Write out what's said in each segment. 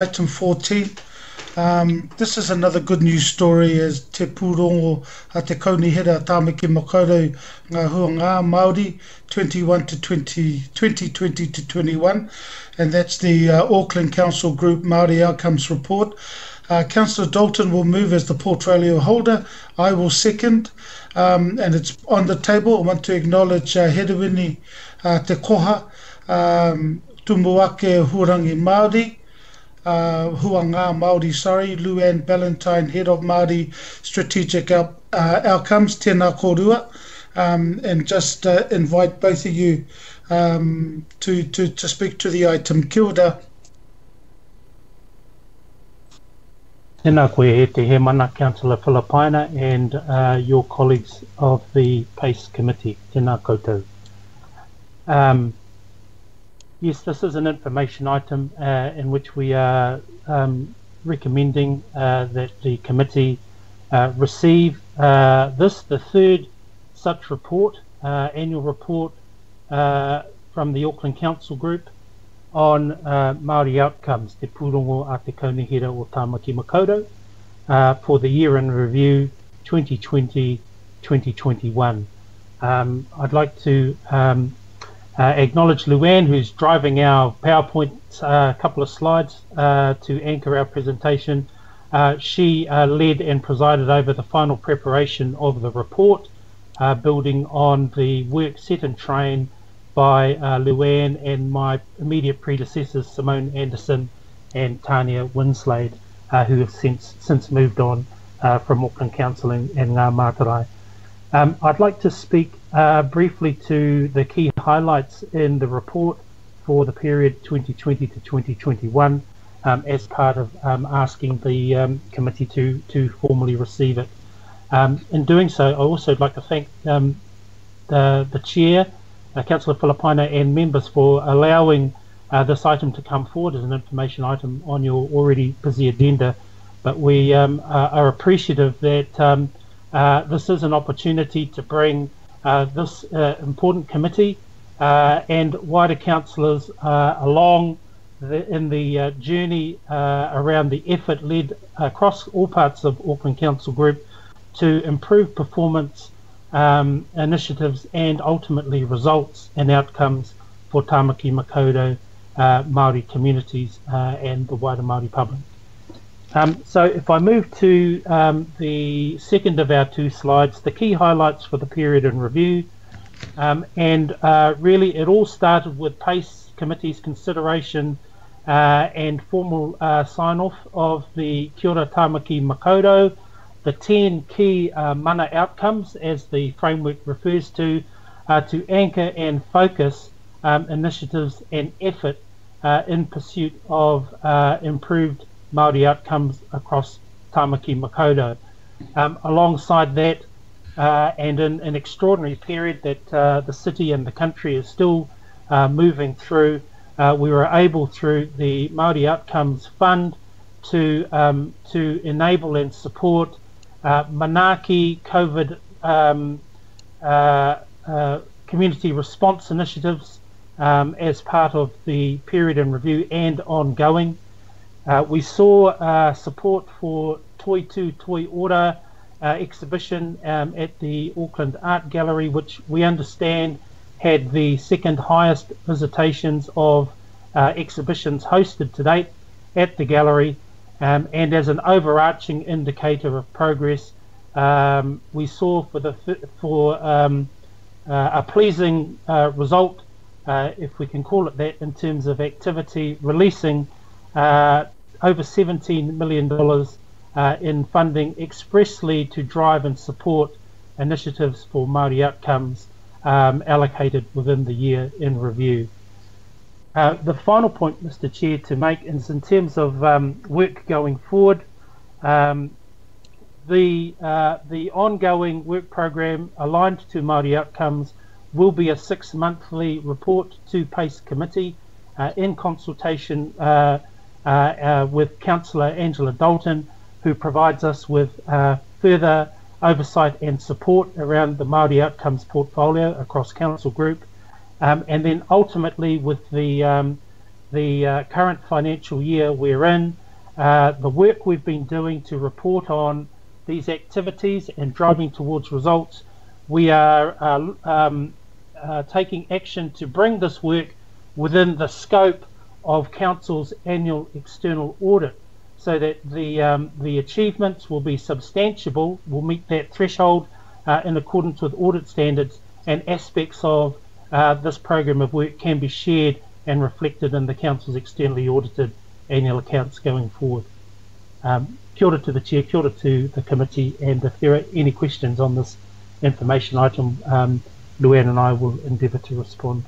Item 14. This is another good news story as Te Pūrongo a Te Kaunihera Tāmaki Makaurau Ngā Huanga Maori 2020 to 21, and that's the Auckland Council Group Maori Outcomes Report. Councillor Dalton will move as the portfolio holder. I will second, and it's on the table. I want to acknowledge Herewini Te Koha, Tumuake Hurangi Māori, Huanga Maori, Luann Ballantyne, Head of Māori Strategic Outcomes, tēnā kōrua, and just invite both of you to speak to the item. Kia ora. Tēnā koe e te he mana, Councillor Filipaina, and your colleagues of the PACE Committee. Tēnā koutou. Yes, this is an information item in which we are recommending that the committee receive the third such report, annual report from the Auckland Council Group on Maori outcomes, Te Pūrongo a Te Kaunihera o Tāmaki Makaurau, for the year in review 2020-2021. I'd like to acknowledge Luann, who's driving our PowerPoint couple of slides to anchor our presentation. She led and presided over the final preparation of the report, building on the work set in train by Luann and my immediate predecessors, Simone Anderson and Tania Winslade, who have since moved on from Auckland Council and Ngā Mātarai. I'd like to speak briefly to the key highlights in the report for the period 2020 to 2021 as part of asking the committee to formally receive it. In doing so, I also would like to thank the Chair, Councillor Filipaina, and members for allowing this item to come forward as an information item on your already busy agenda. But we are appreciative that this is an opportunity to bring this important committee and wider councillors along in the journey around the effort led across all parts of Auckland Council Group to improve performance initiatives and ultimately results and outcomes for Tāmaki Makaurau Māori communities and the wider Māori public. So if I move to the second of our two slides, the key highlights for the period in review, and really it all started with PACE Committee's consideration and formal sign-off of the Kia ora Tāmaki Makaurau, the 10 key mana outcomes, as the framework refers to anchor and focus initiatives and effort in pursuit of improved Māori outcomes across Tāmaki Makaurau. Alongside that, and in an extraordinary period that the city and the country is still moving through, we were able through the Māori Outcomes Fund to enable and support Manaaki COVID community response initiatives as part of the period in review and ongoing. We saw support for Toi Tu Toi Ora exhibition at the Auckland Art Gallery, which we understand had the second highest visitations of exhibitions hosted to date at the gallery, and as an overarching indicator of progress, we saw for a pleasing result, if we can call it that, in terms of activity, releasing over $17 million in funding expressly to drive and support initiatives for Māori outcomes allocated within the year in review. The final point, Mr. Chair, to make is in terms of work going forward. The ongoing work program aligned to Māori outcomes will be a 6-monthly report to PACE Committee in consultation with Councillor Angela Dalton, who provides us with further oversight and support around the Māori outcomes portfolio across Council Group, and then ultimately with the the current financial year we're in, the work we've been doing to report on these activities and driving towards results, we are taking action to bring this work within the scope of Council's annual external audit, so that the achievements will be substantiable, will meet that threshold in accordance with audit standards, and aspects of this program of work can be shared and reflected in the Council's externally audited annual accounts going forward. Kia ora to the Chair, kia ora to the committee, and if there are any questions on this information item, Luann and I will endeavour to respond.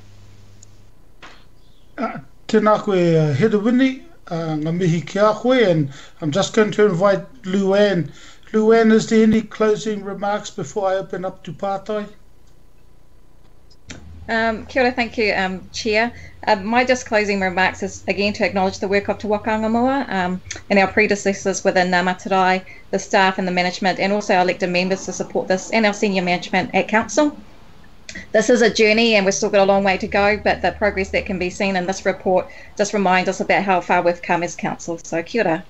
Tēnā koe Hedewini, ngā mihi ki a koe, and I'm just going to invite Luann. Luann, is there any closing remarks before I open up to Pātai? Kia ora, thank you, Chair. My just closing remarks is again to acknowledge the work of Te Wakangamua and our predecessors within Ngā Matarai, the staff and the management, and also our elected members to support this, and our senior management at Council. This is a journey and we've still got a long way to go, but the progress that can be seen in this report just reminds us about how far we've come as Council. So kia ora.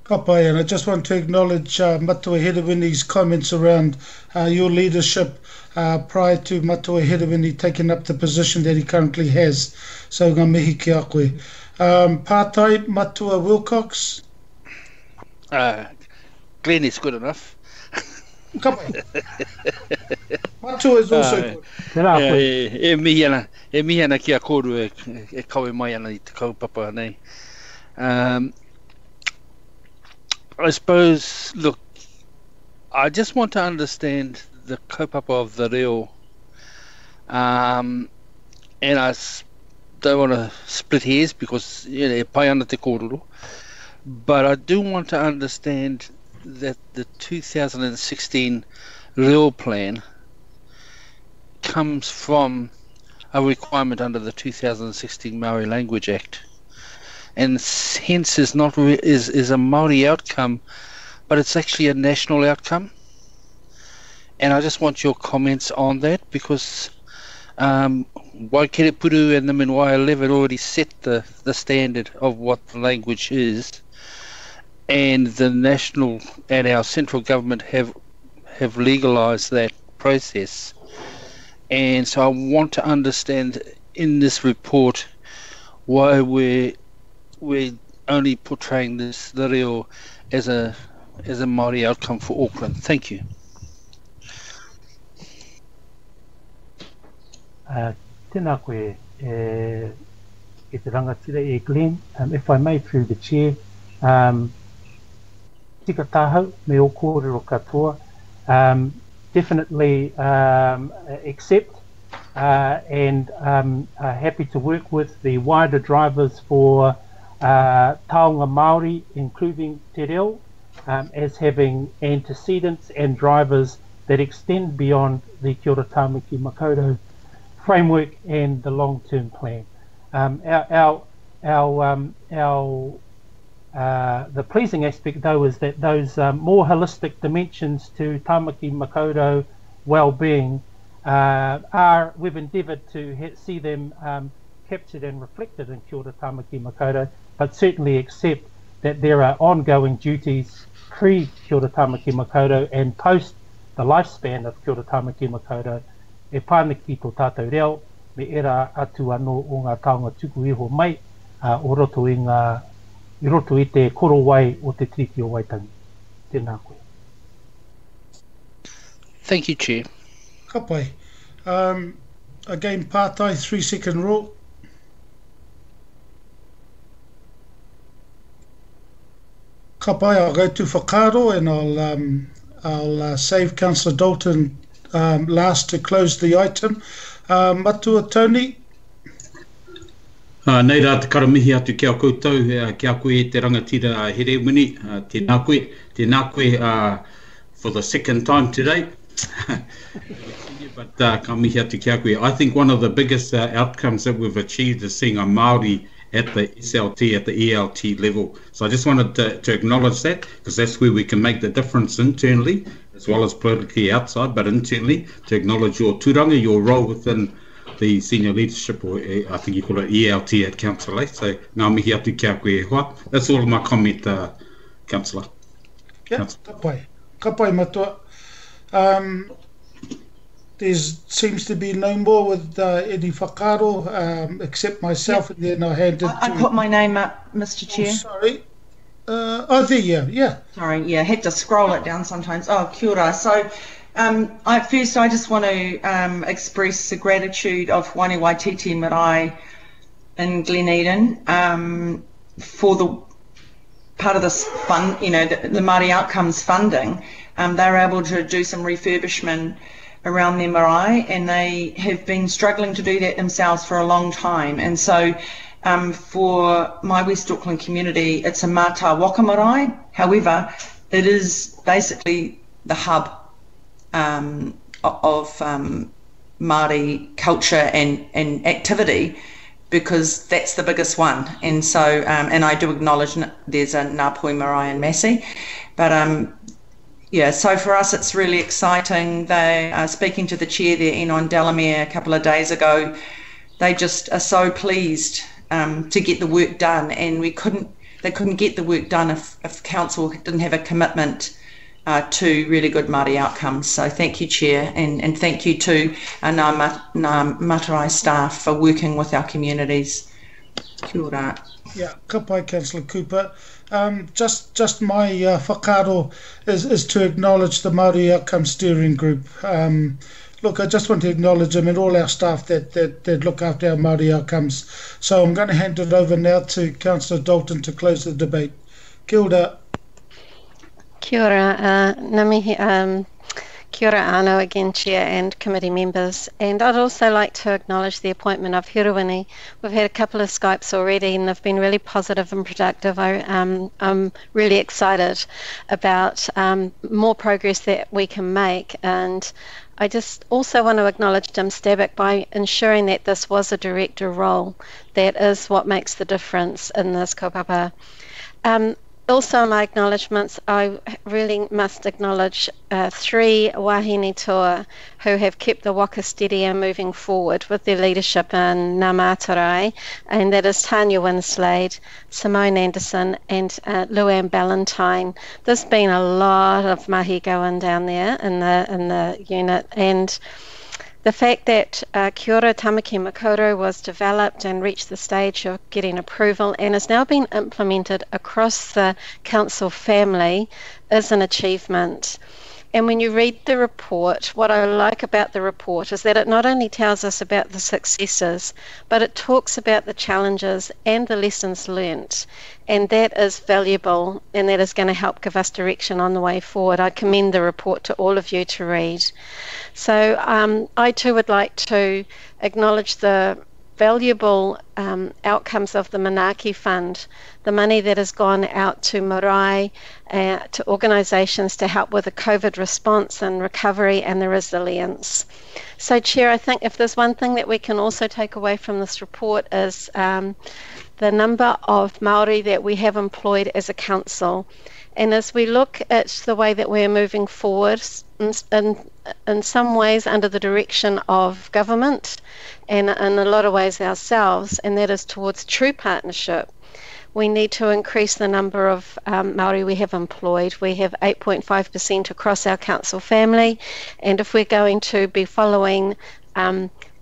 Ka pai, and I just want to acknowledge Matua Hedewini's comments around your leadership prior to Matua Hedewini taking up the position that he currently has. So ngā mihi ki a koe. Pātai, Matua Wilcox. Glenn is good enough. Ka pai. Matua is also good. E mihi ana ki a kōru e kawe mai ana i te kaupapa nei. I suppose, look, I just want to understand the kaupapa of the reo, and I don't want to split hairs because e pai ana te kōrero, but I do want to understand that the 2016 reo plan comes from a requirement under the 2016 Maori Language Act, and hence is not is a Maori outcome, but it's actually a national outcome. And I just want your comments on that, because Waikereputu and the Minwai 11 already set the standard of what the language is, and the national and our central government have legalised that process. And so I want to understand in this report why we're only portraying the reo as a Māori outcome for Auckland. Thank you. Tēnā koe e te rangatira e Glenn. If I may, through the chair, tika tāhau me o kōrero katoa. Definitely accept and happy to work with the wider drivers for taonga Māori, including Te Reo, as having antecedents and drivers that extend beyond the Kia ora Tāmaki Makaurau framework and the long-term plan. The pleasing aspect, though, is that those more holistic dimensions to Tāmaki Makaurau well-being we've endeavoured to see them captured and reflected in Kia ora Tāmaki Makaurau, but certainly accept that there are ongoing duties pre-Kia ora Tāmaki Makaurau and post the lifespan of Kia ora Tāmaki Makaurau. E pāniki tō tātou reo, me era atu anō o ngā taonga tuku iho mai, o roto i te koro wai o te tiriti o Waitangi. Tēnā koe. Thank you, Chair. Ka pai. Again, Pātai, 3-second rule. Ka pai, I'll go to whakaro and I'll save Councillor Dalton last to close the item. Matua Tony. Nei rā te karamihi atu kia koutou, kia koe e te rangatira Hedewini, tēnā koe for the second time today. But ka mihi atu kia koe. I think one of the biggest outcomes that we've achieved is seeing a Māori at the SLT, at the ELT level. So I just wanted to acknowledge that, because that's where we can make the difference internally, as well as politically outside, but internally, to acknowledge your tūranga, your role within the senior leadership, or I think you call it ELT at council, so ngā mihi atu kia koe hoa. That's all of my comment, councillor. Yeah, ka pai matua. There seems to be no more with any whakaro, except myself, and then I handed to... I put my name up, Mr. Chair. Oh, sorry. There you are, yeah. Sorry, yeah, had to scroll it down sometimes. Oh, kia ora. So, I just want to express the gratitude of Wani Waititi Marae in Gleneden for the part of this fund, you know, the Māori Outcomes funding. They were able to do some refurbishment around their marae, and they have been struggling to do that themselves for a long time. And so for my West Auckland community, it's a Mata Waka marae. However, it is basically the hub of Māori culture and activity, because that's the biggest one. And so, and I do acknowledge there's a Ngāpui marae in Massey, but yeah, so for us it's really exciting. They are speaking to the chair there, Enon Delamere, a couple of days ago. They just are so pleased to get the work done, and they couldn't get the work done if council didn't have a commitment to really good Māori outcomes. So thank you, Chair, and thank you to Ngā Matarai staff for working with our communities. Kia ora. Yeah, ka pai, Councillor Cooper. Just my whakaro is to acknowledge the Māori Outcomes Steering Group. Look, I just want to acknowledge them and all our staff that look after our Māori outcomes. So I'm going to hand it over now to Councillor Dalton to close the debate. Kia ora. Kia ora, kia ora anō again, Chair and committee members. And I'd also like to acknowledge the appointment of Hiruwini. We've had a couple of Skypes already and they've been really positive and productive. I'm really excited about more progress that we can make. And I just also want to acknowledge Jim Stabak by ensuring that this was a director role. That is what makes the difference in this kaupapa. Also, my acknowledgements, I really must acknowledge three wahine toa who have kept the waka steady and moving forward with their leadership in Ngā Matarai, and that is Tanya Winslade, Simone Anderson and Luann Ballantyne. There's been a lot of mahi going down there in the unit, and the fact that Kia ora Tamaki Makaurau was developed and reached the stage of getting approval and has now been implemented across the council family is an achievement. And when you read the report, what I like about the report is that it not only tells us about the successes, but it talks about the challenges and the lessons learnt. And that is valuable, and that is going to help give us direction on the way forward. I commend the report to all of you to read. So I too would like to acknowledge the valuable outcomes of the Manaaki Fund, the money that has gone out to marae, to organisations to help with the COVID response and recovery and the resilience. So, Chair, I think if there's one thing that we can also take away from this report is the number of Maori that we have employed as a council. And as we look at the way that we're moving forward, in some ways under the direction of government and in a lot of ways ourselves, and that is towards true partnership, we need to increase the number of Maori we have employed. We have 8.5% across our council family, and if we're going to be following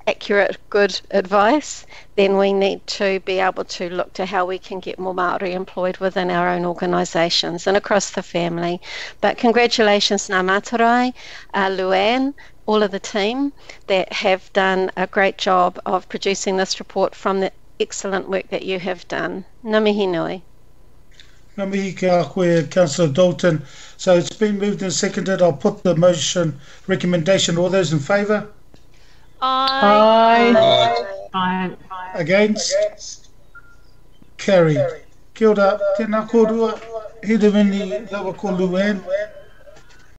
accurate, good advice, then we need to be able to look to how we can get more Māori employed within our own organisations and across the family. But congratulations Ngā Matarai, Luann, all of the team that have done a great job of producing this report from the excellent work that you have done. Ngā mihi nui. Ngā mihi kia koe, Councillor Dalton. So it's been moved and seconded. I'll put the motion recommendation. All those in favour? Aye. Aye. Against? Carried. Kia ora, tēnā kōrua, Hiruwini, lawa ko Luann.